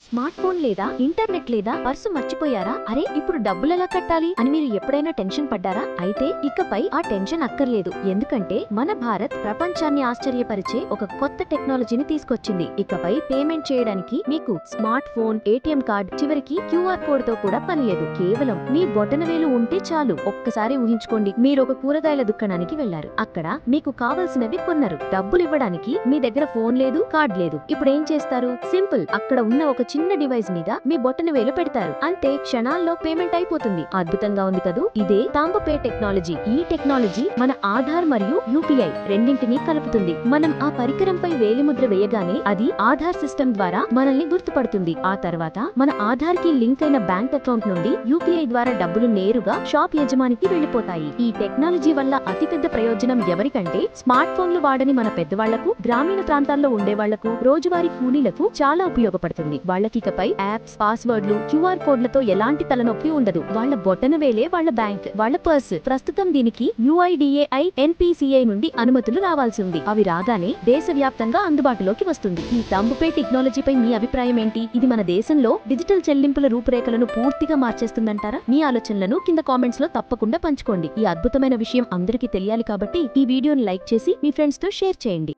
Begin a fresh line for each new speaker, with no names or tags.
Smart phone లేదా internet లేదా purse మర్చిపోయారా? అరే ఇప్పుడు డబ్బులు ఎలా కట్టాలి అని మీరు ఎప్పుడైనా టెన్షన్ పడ్డారా? అయితే ఇకపై ఆ టెన్షన్ అక్కర్లేదు. ఎందుకంటే మన భారత్ ప్రపంచాన్ని ఆశ్చర్యపరిచే ఒక కొత్త టెక్నాలజీని తీసుకొచ్చింది. ఇకపై పేమెంట్ చేయడానికి మీకు స్మార్ట్ ఫోన్, ఏటీఎం కార్డ్, చివరికి క్యూఆర్ కోడ్ తో కూడా పనిలేదు. కేవలం మీ బొటనవేలు ఉంటే చాలు. ఒక్కసారి ఊహించుకోండి, మీరు ఒక కూరగాయల దుకాణానికి వెళ్లారు. అక్కడ మీకు కావలసినవి కొన్నారు. డబ్బులు ఇవ్వడానికి మీ దగ్గర ఫోన్ లేదు, కార్డ్ లేదు. ఇప్పుడు ఏం చేస్తారు? సింపుల్, అక్కడ ఉన్న ఒక చిన్న డివైస్ మీద మీ బొట్టన వేలు పెడతారు. అంతే, క్షణాల్లో పేమెంట్ అయిపోతుంది. అద్భుతంగా ఉంది కదూ? ఇదే తాంబపే టెక్నాలజీ. ఈ టెక్నాలజీ మన ఆధార్ మరియు యూపీఐ రెండింటినీ కలుపుతుంది. మనం ఆ పరికరంపై వేలిముద్ర వేయగానే అది ఆధార్ సిస్టమ్ ద్వారా మనల్ని గుర్తుపడుతుంది. ఆ తర్వాత మన ఆధార్ కి లింక్ అయిన బ్యాంక్ అకౌంట్ నుండి యూపీఐ ద్వారా డబ్బులు నేరుగా షాప్ యజమానికి వెళ్లిపోతాయి. ఈ టెక్నాలజీ వల్ల అతిపెద్ద ప్రయోజనం ఎవరికంటే స్మార్ట్ ఫోన్లు వాడని మన పెద్దవాళ్లకు, గ్రామీణ ప్రాంతాల్లో ఉండేవాళ్లకు, రోజువారీ కూలీలకు చాలా ఉపయోగపడుతుంది. వాళ్ళకికపై యాప్స్, పాస్వర్డ్లు, క్యూఆర్ కోడ్లతో ఎలాంటి తలనొప్పి ఉండదు. వాళ్ళ బొటన వేలే వాళ్ళ బ్యాంక్, వాళ్ళ పర్స్. ప్రస్తుతం దీనికి UIDAI NPCI నుండి అనుమతులు రావాల్సి ఉంది. అవి రాగానే దేశవ్యాప్తంగా అందుబాటులోకి వస్తుంది. ఈ తంబుపే టెక్నాలజీపై మీ అభిప్రాయం ఏంటి? ఇది మన దేశంలో డిజిటల్ చెల్లింపుల రూపురేఖలను పూర్తిగా మార్చేస్తుందంటారా? మీ ఆలోచనలను కింద కామెంట్స్ లో తప్పకుండా పంచుకోండి. ఈ అద్భుతమైన విషయం అందరికీ తెలియాలి కాబట్టి ఈ వీడియోని లైక్ చేసి మీ ఫ్రెండ్స్ తో షేర్ చేయండి.